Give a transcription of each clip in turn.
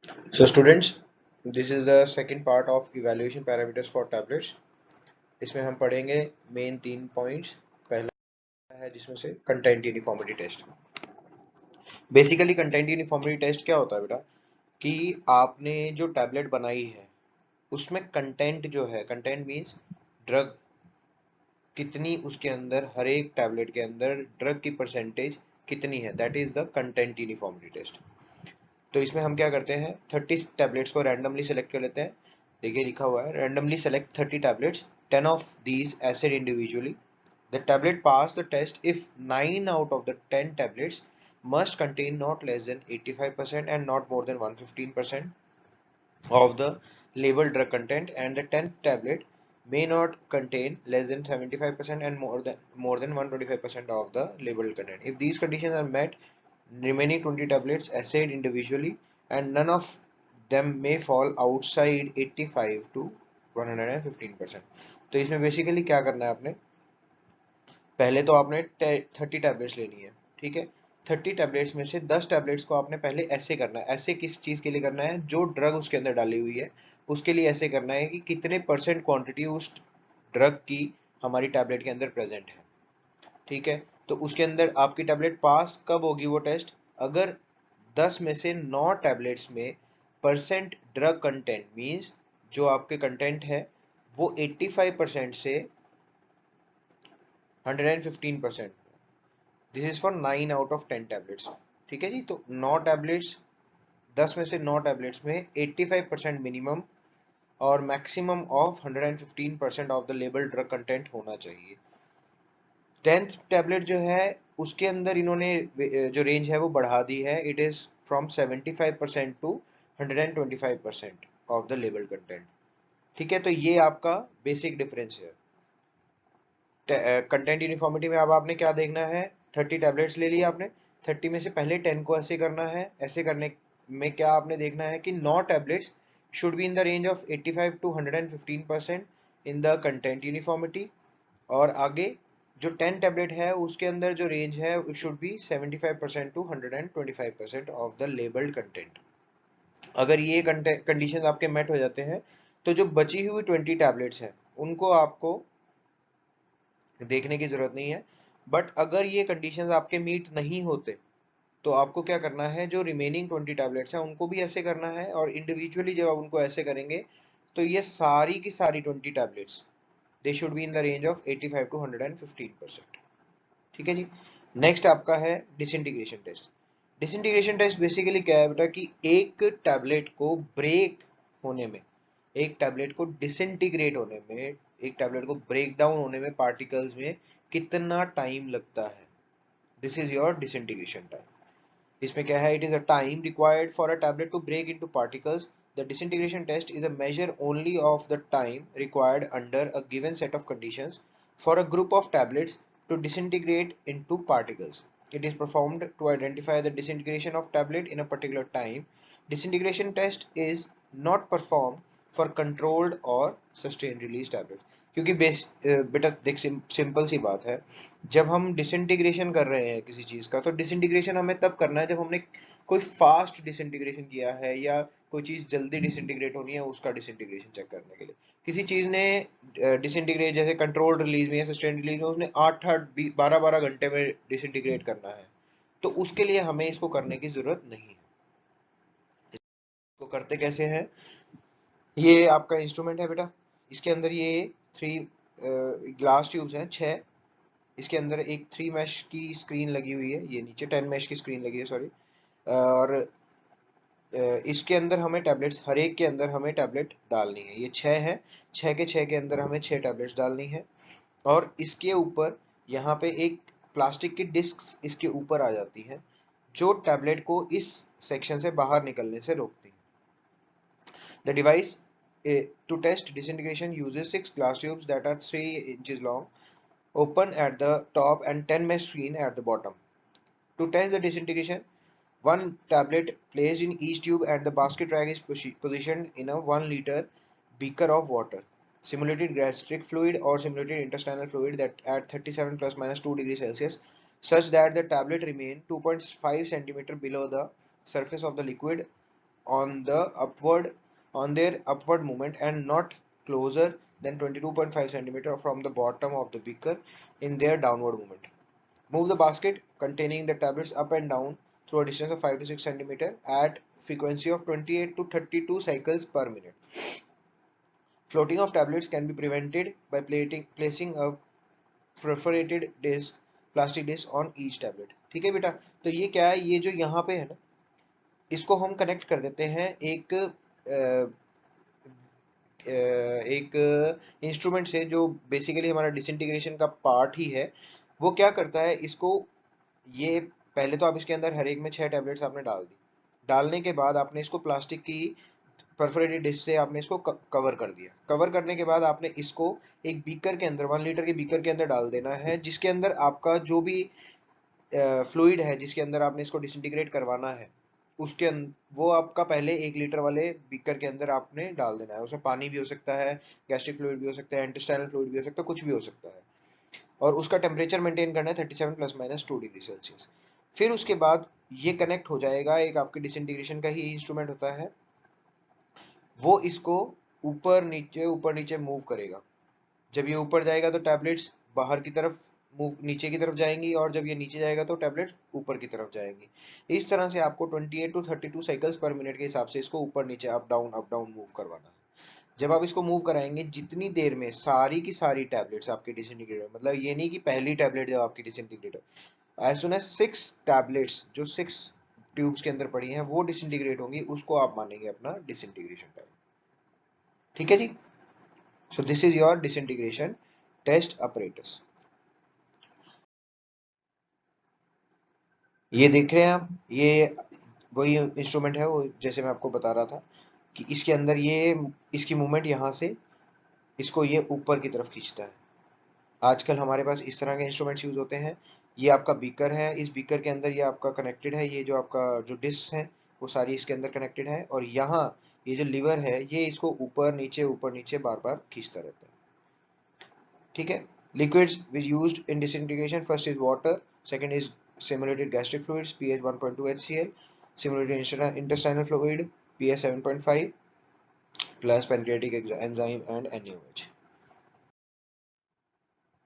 So students, this is the second part of evaluation parameters for tablets. इसमें हम पढ़ेंगे main 3 points. पहला है जिसमें से content uniformity test. Basically content uniformity test क्या होता है बेटा, कि आपने जो टैबलेट बनाई है उसमें कंटेंट जो है, कंटेंट मीन्स ड्रग कितनी, उसके अंदर हर एक टैबलेट के अंदर ड्रग की परसेंटेज कितनी है, that is the content uniformity test. तो इसमें हम क्या करते हैं, 30 टैबलेट्स को रैंडमली सेलेक्ट कर लेते हैं। देखिए लिखा हुआ है randomly select 30 tablets, 10 of these acid individually. The tablet pass the test if 9 out of the 10 tablets must contain not less than 85% and not more than 115% of the labeled drug content, and the 10th tablet may not contain less than 75% and more than 125% of the labeled content. If these conditions are met, remaining 20 tablets assayed individually and none of them may fall outside 85 to 115%. तो इसमें basically क्या करना है आपने, पहले तो आपने 30 tablets लेनी है, ठीक है। 30 टैबलेट्स में से 10 टैबलेट्स को आपने पहले ऐसे करना है। ऐसे किस चीज़ के लिए करना है, जो ड्रग उसके अंदर डाली हुई है उसके लिए ऐसे करना है कि कितने परसेंट क्वांटिटी उस ड्रग की हमारी टैबलेट के अंदर प्रेजेंट है, ठीक है। तो उसके अंदर आपकी टैबलेट पास कब होगी वो टेस्ट, अगर 10 में से 9 टैबलेट्स में परसेंट ड्रग कंटेंट मीन्स जो आपके कंटेंट है वो 85% से 115%। This is for 9 out of 10 tablets, ठीक है जी। तो 9 टैबलेट्स, 10 में से 9 टैबलेट्स में 85% मिनिमम और maximum of 115% of the label drug content होना चाहिए। 10th टैबलेट जो है उसके अंदर इन्होंने जो रेंज है वो बढ़ा दी है, it is from 75% to 125% of the label content, ठीक है। तो ये आपका बेसिक डिफरेंस है। कंटेंट यूनिफॉर्मिटी में अब आपने क्या देखना है, 30 टैबलेट्स ले लिया आपने, 30 में से पहले 10 को ऐसे करना है। ऐसे करने में क्या आपने देखना है कि 9 tablets should be in the range of 85 to 115% in the content uniformity, और आगे जो 10 टैबलेट है उसके अंदर जो रेंज है it should be 75% to 125% of the labelled content. अगर ये कंडीशन आपके मेट हो जाते हैं तो जो बची हुई 20 टैबलेट्स हैं उनको आपको देखने की जरूरत नहीं है। बट अगर ये कंडीशंस आपके मीट नहीं होते तो आपको क्या करना है, जो रिमेनिंग 20 टैबलेट्स हैं उनको भी ऐसे करना है, और इंडिविजुअली जब आप उनको ऐसे करेंगे तो ये सारी की सारी 20 tablets they should be in the range of 85 to 115%, ठीक है जी। नेक्स्ट आपका है disintegration test. Disintegration test basically क्या है बेटा, कि एक टैबलेट को ब्रेक होने में, एक टैबलेट को डिसइंटीग्रेट होने में, एक टैबलेट को ब्रेक डाउन होने में पार्टिकल्स में कितना टाइम लगता है, this is your disintegration time. इसमें क्या है, it is a time required for a tablet to break into particles. The disintegration test is a measure only of the time required under a given set of conditions for a group of tablets to disintegrate into particles. It is performed to identify the disintegration of tablet in a particular time. Disintegration test is not performed for controlled or sustained release tablets. क्योंकि बेटा देख simple सी बात है, जब हम disintegration कर रहे हैं किसी चीज का तो डिसइंटीग्रेशन हमें तब करना है जब हमने कोई फास्ट डिसइंटीग्रेशन किया है या कोई चीज जल्दी डिसइंटीग्रेट होनी है उसका डिसइंटीग्रेशन चेक करने के लिए। किसी चीज ने डिसइंटीग्रेट, जैसे कंट्रोल्ड रिलीज में या सस्टेन्ड रिलीज में उसने 8-8 12-12 घंटे में डिसइंटीग्रेट करना है, तो उसके लिए हमें इसको करने की जरूरत नहीं है। इसको करते कैसे हैं, ये आपका इंस्ट्रूमेंट है बेटा, इसके अंदर ये 3 ग्लास ट्यूब्स हैं 6। इसके अंदर एक 3 मैश की स्क्रीन लगी हुई है, ये नीचे 10 मैश की स्क्रीन लगी है सॉरी। और इसके अंदर हमें टैबलेट्स, हर एक के अंदर हमें टैबलेट डालनी है। ये 6 है, 6 के 6 के अंदर हमें 6 टैबलेट्स डालनी है। और इसके ऊपर यहाँ पे एक प्लास्टिक की डिस्क इसके ऊपर आ जाती है जो टैबलेट को इस सेक्शन से बाहर निकलने से रोकती है। The device to test disintegration uses 6 glass tubes that are 3 inches long, open at the top and 10 mesh screen at the bottom. To test the disintegration, one tablet placed in each tube and the basket track is positioned in a 1 liter beaker of water, simulated gastric fluid or simulated intestinal fluid that at 37 plus minus 2 degrees Celsius, such that the tablet remain 2.5 centimeter below the surface of the liquid on their upward movement and not closer than 22.5 centimeter from the bottom of the beaker in their downward movement. Move the basket containing the tablets up and down through a distance of 5 to 6 centimeter at frequency of 28 to 32 cycles per minute. Floating of tablets can be prevented by placing a perforated disc, plastic disc on each tablet. ठीक है बेटा, तो ये क्या है, ये जो यहाँ पे है ना, इसको हम कनेक्ट कर देते हैं एक इंस्ट्रूमेंट से जो बेसिकली हमारा डिसइंटीग्रेशन का पार्ट ही है। वो क्या करता है, इसको ये पहले तो आप इसके अंदर हर एक में 6 टैबलेट्स आपने डाल दी, डालने के बाद आपने इसको प्लास्टिक की परफोरेटेड डिश से आपने इसको कवर कर दिया। कवर करने के बाद आपने इसको एक बीकर के अंदर 1 लीटर के बीकर के अंदर डाल देना है, जिसके अंदर आपका जो भी फ्लूइड है जिसके अंदर आपने इसको डिसइंटीग्रेट करवाना है उसके वो आपका पहले 1 लीटर वाले बीकर के अंदर आपने डाल देना है। उसमें पानी भी हो सकता है, गैस्ट्रिक फ्लूइड भी हो सकता है, इंटेस्टाइनल फ्लूइड भी हो सकता है, कुछ भी हो सकता है। और उसका टेम्परेचर मेंटेन करना है 37 प्लस माइनस 2 डिग्री सेल्सियस। फिर उसके बाद ये कनेक्ट हो जाएगा, एक आपके डिसइंटीग्रेशन का ही इंस्ट्रूमेंट होता है, वो इसको ऊपर नीचे मूव करेगा। जब ये ऊपर जाएगा तो टैबलेट्स बाहर की तरफ नीचे की तरफ जाएंगी, और जब ये नीचे जाएगा तो टैबलेट्स ऊपर की तरफ जाएंगी। इस तरह से आपको 28 टू 32 साइकिल्स पर मिनट के हिसाब से इसको ऊपर नीचे अप डाउन मूव करवाना है। जब आप इसको मूव कराएंगे, जितनी देर में सारी की सारी टैबलेट्स आपके डिसइंटीग्रेट, मतलब ये नहीं कि पहली टैबलेट जब आपकी disintegrate, as soon as 6 tablets जो 6 ट्यूब्स के अंदर पड़ी हैं वो डिसइंटीग्रेट होंगी, उसको आप मानेंगे अपना डिसइंटीग्रेशन टाइम। ठीक है जी। So this is your disintegration test apparatus। ये देख रहे हैं आप, ये वही इंस्ट्रूमेंट है, वो जैसे मैं आपको बता रहा था कि इसके अंदर ये इसकी मूवमेंट यहाँ से इसको ये ऊपर की तरफ खींचता है। आजकल हमारे पास इस तरह के इंस्ट्रूमेंट्स यूज होते हैं। ये आपका बीकर है, इस बीकर के अंदर ये आपका कनेक्टेड है, ये जो आपका जो डिस्क है वो सारी इसके अंदर कनेक्टेड है, और यहाँ ये जो लीवर है ये इसको ऊपर नीचे बार बार खींचता रहता है। ठीक है। Liquids used in disintegration, first is water, second is simulated gastric fluids pH 1.2 HCl, simulated intestinal fluid pH 7.5 plus pancreatic enzyme and NaOH।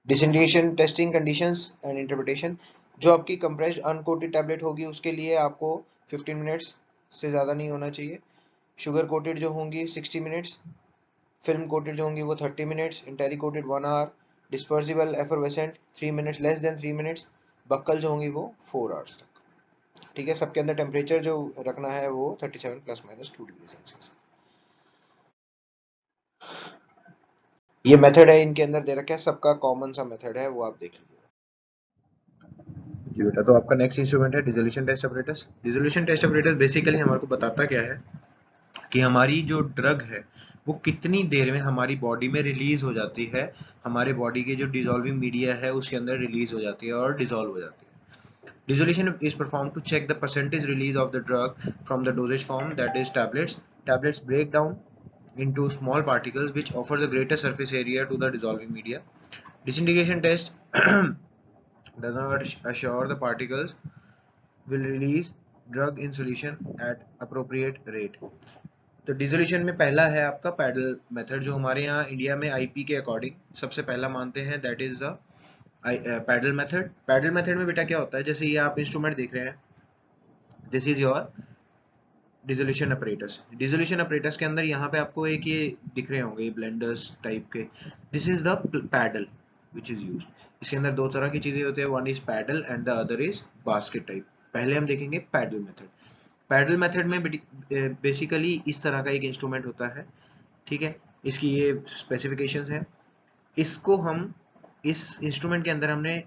Disintegration testing conditions and interpretation, जो आपकी कंप्रेस्ड अनकोटेड टैबलेट होगी उसके लिए आपको 15 minutes से ज़्यादा नहीं होना चाहिए। शुगर कोटेड जो होंगी 60 मिनट्स, फिल्म कोटेड जो होंगी वो 30 minutes, enteric coated 1 hour, dispersible effervescent 3 minutes, less than 3 minutes, buccal जो होंगी वो 4 आवर्स तक। ठीक है। सबके अंदर टेम्परेचर जो रखना है वो 37 प्लस माइनस 2 डिग्री सेल्सियस। ये मेथड है इनके अंदर दे रखा है, सबका कॉमन सा मेथड है, वो आप देख लीजिए जी बेटा। तो आपका नेक्स्ट इंस्ट्रूमेंट है dissolution test apparatus। Dissolution test apparatus बेसिकली हमारे को बताता क्या है कि हमारी जो ड्रग है वो कितनी देर में हमारी बॉडी में रिलीज हो जाती है, हमारे बॉडी के जो डिसॉल्विंग मीडिया है उसके अंदर रिलीज हो जाती है और डिसॉल्व हो जाती है। Dissolution is performed to check the percentage release of the drug from the dosage form, that is tablets. Tablets break down into small particles which offer the greater surface area to the dissolving media. Disintegration test does not assure the particles will release drug in solution at appropriate rate. तो dissolution में पहला है आपका pedal method, जो हमारे यहाँ India में IP के अकॉर्डिंग सबसे पहला मानते हैं, that is the paddle method. Paddle method में बेटा क्या होता है, जैसे ये आप इंस्ट्रूमेंट देख रहे हैं, this is your dissolution apparatus। Dissolution apparatus के अंदर यहाँ पे आपको एक ये दिख रहे होंगे ब्लेंडर्स टाइप के, this is the paddle which is used. इसके अंदर दो तरह की चीजें होती है, one is paddle and the other is basket type. पहले हम देखेंगे पैडल मेथड। पैडल मेथड में बेसिकली इस तरह का एक इंस्ट्रूमेंट होता है। ठीक है। इसकी ये स्पेसिफिकेशंस हैं। इसको हम इस इंस्ट्रूमेंट के अंदर हमने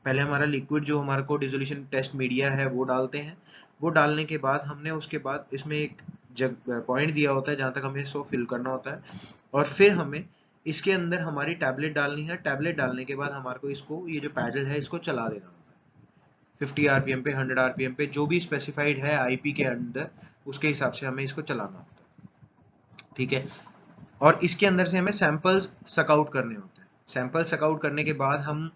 पहले हमारा लिक्विड जो हमारे को डिसोल्यूशन टेस्ट मीडिया है वो डालते हैं। वो डालने के बाद हमने उसके बाद इसमें एक पॉइंट दिया होता है जहां तक हमें इसको फिल करना होता है, और फिर हमें इसके अंदर हमारी टैबलेट डालनी है। टैबलेट डालने के बाद हमारे को इसको ये जो पैडल है इसको चला देना होता है 50 आरपीएम पे, 100 आरपीएम पे, जो भी स्पेसिफाइड है आईपी के अंदर उसके हिसाब से हमें इसको चलाना होता है। ठीक है। और इसके अंदर से हमें सैंपल्स सकआउट करने होते हैं। सैंपल सकआउट करने के बाद हम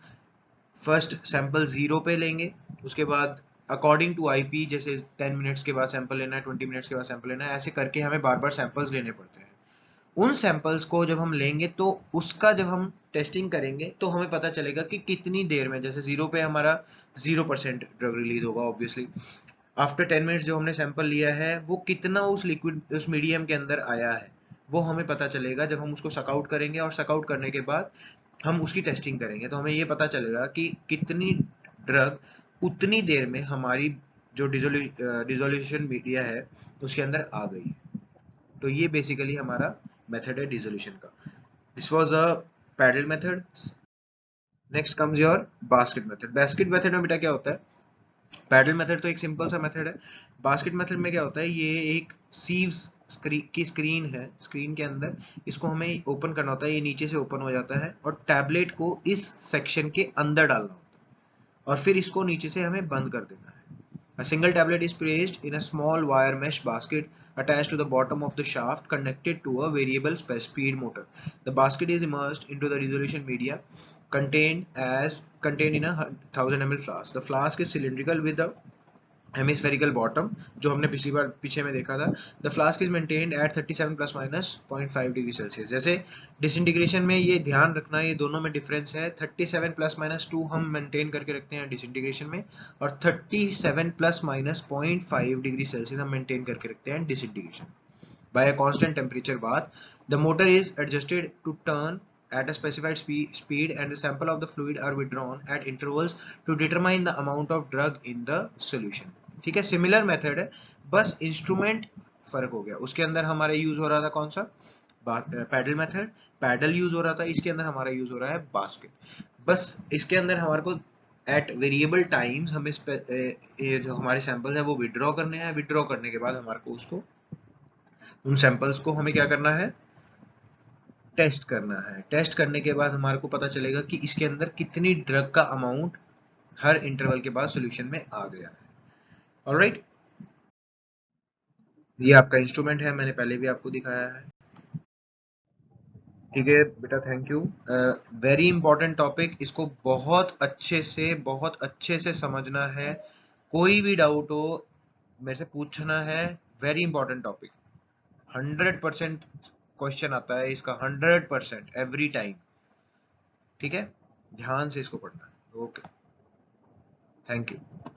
फर्स्ट सैंपल 0 पे लेंगे, उसके बाद अकॉर्डिंग टू आईपी, जैसे 10 मिनट्स के बाद सैंपल लेना है, 20 मिनट्स के बाद सैंपल लेना है, ऐसे करके हमें बार बार सैंपल्स लेने पड़ते हैं। उन सैंपल्स को जब हम लेंगे तो उसका जब हम टेस्टिंग करेंगे तो हमें पता चलेगा कि कितनी देर में, जैसे 0 पे हमारा 0% ड्रग रिलीज होगा ऑब्वियसली, आफ्टर 10 मिनट्स जो हमने सैंपल लिया है वो कितना उस लिक्विड, उस मीडियम के अंदर आया है, वो हमें पता चलेगा जब हम उसको सकआउट करेंगे। और सकआउट करने के बाद हम उसकी टेस्टिंग करेंगे तो हमें ये पता चलेगा कि कितनी ड्रग उतनी देर में हमारी जो डिसोल्यूशन मीडिया है उसके अंदर आ गई है। तो ये बेसिकली हमारा मेथड है डिसोल्यूशन का। This was a paddle method. Next comes your basket method. Basket method में बेटा क्या होता है? पैडल मेथड तो एक सिंपल सा मेथड है। बास्केट मेथड में क्या होता है, ये एक सीव्स की स्क्रीन है, स्क्रीन के अंदर इसको हमें ओपन करना होता है, ये नीचे से ओपन हो जाता है और टैबलेट को इस सेक्शन के अंदर डालना होता है और फिर इसको नीचे से हमें बंद कर देना है। A single tablet is placed in a small wire mesh basket attached to the bottom of the shaft connected to a variable speed motor. The basket is immersed into the resolution media contained in a 1000 ml flask. The flask is cylindrical with a hemispherical bottom, जो हमने पिछली बार पीछे में देखा था। The flask is maintained eight 37 plus minus 0.5 degree Celsius. जैसे disintegration में ये ध्यान रखना, ये दोनों में डिफरेंस है। 37 प्लस माइनस 2 हम मेंटेन करके रखते हैं डिसइंटीग्रेशन में, और 37 प्लस माइनस 0.5 डिग्री सेल्सियस हम मेंटेन करके रखते हैं disintegration. By a constant temperature bath the motor is adjusted to turn at a specified speed and the sample of the fluid are withdrawn at intervals to determine the amount of drug in the solution। ठीक है, similar method है, बस instrument फर्क हो गया। उसके अंदर हमारा यूज हो रहा था कौन सा? पैडल मेथड, पैडल यूज हो रहा था, इसके अंदर हमारा यूज हो रहा है बास्केट। बस इसके अंदर हमारे को एट वेरिएबल टाइम्स हमें ये जो हमारे सैंपल है वो विड्रॉ करने हैं। विड्रॉ करने के बाद हमारे को उसको, उन सैंपल्स को हमें क्या करना है? टेस्ट करना है। टेस्ट करने के बाद हमारे को पता चलेगा कि इसके अंदर कितनी ड्रग का अमाउंट हर इंटरवल के बाद सॉल्यूशन में आ गया है। ऑलराइट, ये आपका इंस्ट्रूमेंट है, मैंने पहले भी आपको दिखाया है। ठीक है बेटा, thank you. Very important topic, इसको बहुत अच्छे से समझना है। कोई भी डाउट हो मेरे से पूछना है। वेरी इंपॉर्टेंट टॉपिक, 100% क्वेश्चन आता है इसका, 100% एवरी टाइम। ठीक है, ध्यान से इसको पढ़ना है। Okay, thank you.